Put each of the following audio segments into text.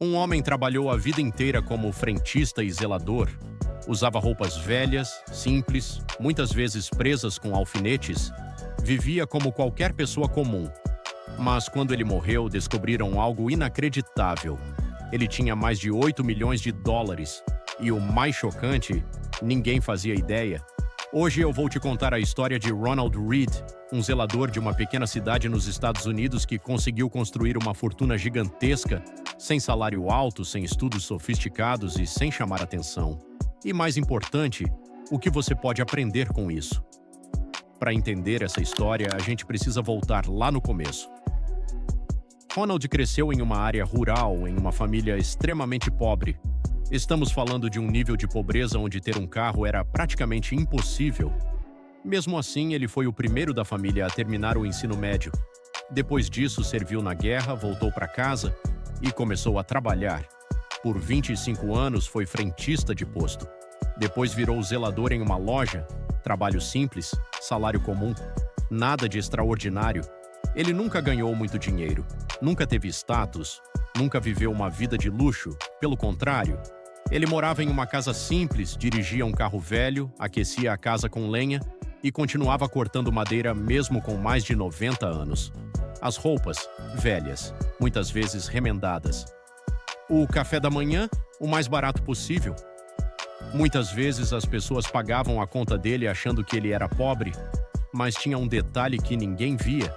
Um homem trabalhou a vida inteira como frentista e zelador. Usava roupas velhas, simples, muitas vezes presas com alfinetes. Vivia como qualquer pessoa comum. Mas quando ele morreu, descobriram algo inacreditável. Ele tinha mais de 8 milhões de dólares. E o mais chocante, ninguém fazia ideia. Hoje eu vou te contar a história de Ronald Read, um zelador de uma pequena cidade nos Estados Unidos que conseguiu construir uma fortuna gigantesca, sem salário alto, sem estudos sofisticados e sem chamar atenção. E mais importante, o que você pode aprender com isso? Para entender essa história, a gente precisa voltar lá no começo. Ronald cresceu em uma área rural, em uma família extremamente pobre. Estamos falando de um nível de pobreza onde ter um carro era praticamente impossível. Mesmo assim, ele foi o primeiro da família a terminar o ensino médio. Depois disso, serviu na guerra, voltou para casa e começou a trabalhar. Por 25 anos, foi frentista de posto. Depois virou zelador em uma loja, trabalho simples, salário comum, nada de extraordinário. Ele nunca ganhou muito dinheiro, nunca teve status, nunca viveu uma vida de luxo, pelo contrário. Ele morava em uma casa simples, dirigia um carro velho, aquecia a casa com lenha e continuava cortando madeira mesmo com mais de 90 anos. As roupas, velhas, muitas vezes remendadas. O café da manhã, o mais barato possível. Muitas vezes as pessoas pagavam a conta dele achando que ele era pobre, mas tinha um detalhe que ninguém via.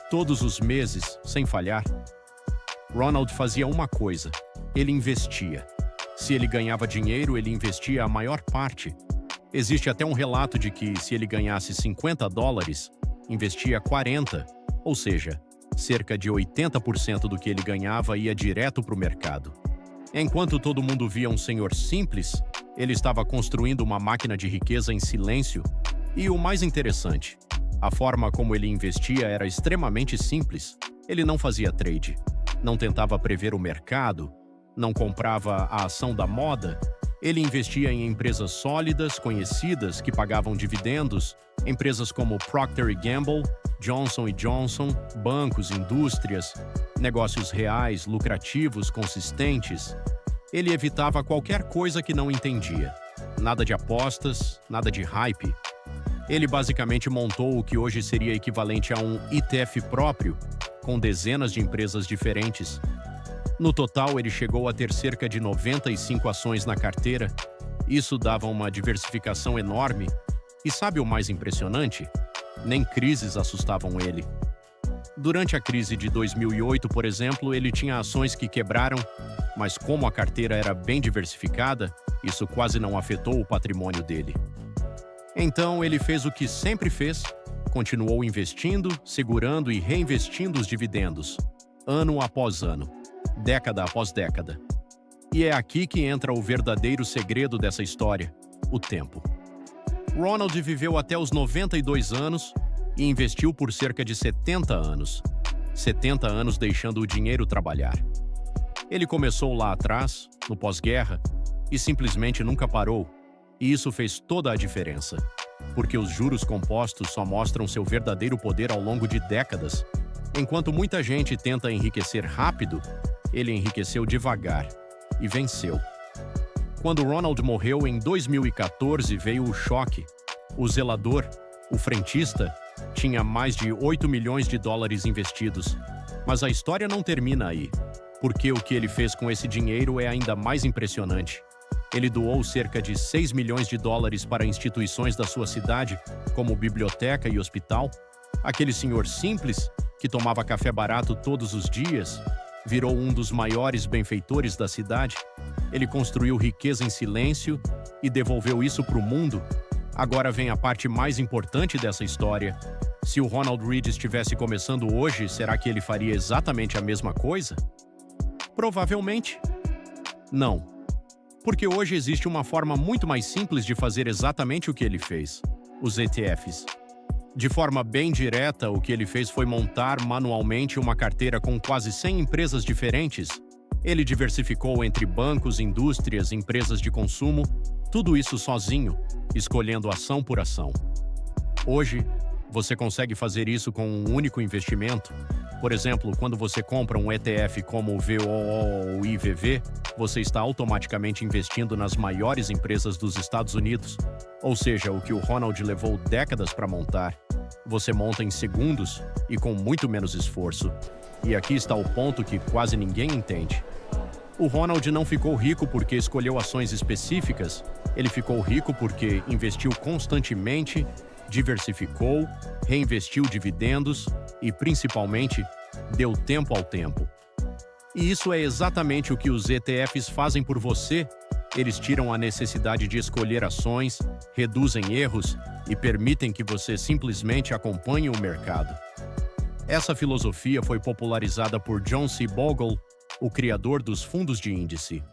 Todos os meses, sem falhar, Ronald fazia uma coisa: ele investia. Se ele ganhava dinheiro, ele investia a maior parte. Existe até um relato de que, se ele ganhasse 50 dólares, investia 40, ou seja, cerca de 80% do que ele ganhava ia direto para o mercado. Enquanto todo mundo via um senhor simples, ele estava construindo uma máquina de riqueza em silêncio. E o mais interessante, a forma como ele investia era extremamente simples. Ele não fazia trade, não tentava prever o mercado, não comprava a ação da moda. Ele investia em empresas sólidas, conhecidas, que pagavam dividendos, empresas como Procter & Gamble, Johnson & Johnson, bancos, indústrias, negócios reais, lucrativos, consistentes. Ele evitava qualquer coisa que não entendia. Nada de apostas, nada de hype. Ele basicamente montou o que hoje seria equivalente a um ETF próprio, com dezenas de empresas diferentes. No total, ele chegou a ter cerca de 95 ações na carteira. Isso dava uma diversificação enorme. E sabe o mais impressionante? Nem crises assustavam ele. Durante a crise de 2008, por exemplo, ele tinha ações que quebraram, mas como a carteira era bem diversificada, isso quase não afetou o patrimônio dele. Então, ele fez o que sempre fez, continuou investindo, segurando e reinvestindo os dividendos, ano após ano, década após década. E é aqui que entra o verdadeiro segredo dessa história: o tempo. Ronald viveu até os 92 anos e investiu por cerca de 70 anos. 70 anos deixando o dinheiro trabalhar. Ele começou lá atrás, no pós-guerra, e simplesmente nunca parou. E isso fez toda a diferença. Porque os juros compostos só mostram seu verdadeiro poder ao longo de décadas. Enquanto muita gente tenta enriquecer rápido, ele enriqueceu devagar e venceu. Quando Ronald morreu em 2014, veio o choque. O zelador, o frentista, tinha mais de 8 milhões de dólares investidos. Mas a história não termina aí, porque o que ele fez com esse dinheiro é ainda mais impressionante. Ele doou cerca de 6 milhões de dólares para instituições da sua cidade, como biblioteca e hospital. Aquele senhor simples, que tomava café barato todos os dias, virou um dos maiores benfeitores da cidade. Ele construiu riqueza em silêncio e devolveu isso para o mundo. Agora vem a parte mais importante dessa história. Se o Ronald Read estivesse começando hoje, será que ele faria exatamente a mesma coisa? Provavelmente não. Porque hoje existe uma forma muito mais simples de fazer exatamente o que ele fez: os ETFs. De forma bem direta, o que ele fez foi montar manualmente uma carteira com quase 100 empresas diferentes. Ele diversificou entre bancos, indústrias, empresas de consumo, tudo isso sozinho, escolhendo ação por ação. Hoje, você consegue fazer isso com um único investimento. Por exemplo, quando você compra um ETF como o VOO ou IVV, você está automaticamente investindo nas maiores empresas dos Estados Unidos. Ou seja, o que o Ronald levou décadas para montar, você monta em segundos e com muito menos esforço. E aqui está o ponto que quase ninguém entende. O Ronald não ficou rico porque escolheu ações específicas, ele ficou rico porque investiu constantemente, diversificou, reinvestiu dividendos e, principalmente, deu tempo ao tempo. E isso é exatamente o que os ETFs fazem por você. Eles tiram a necessidade de escolher ações, reduzem erros e permitem que você simplesmente acompanhe o mercado. Essa filosofia foi popularizada por John C. Bogle, o criador dos fundos de índice.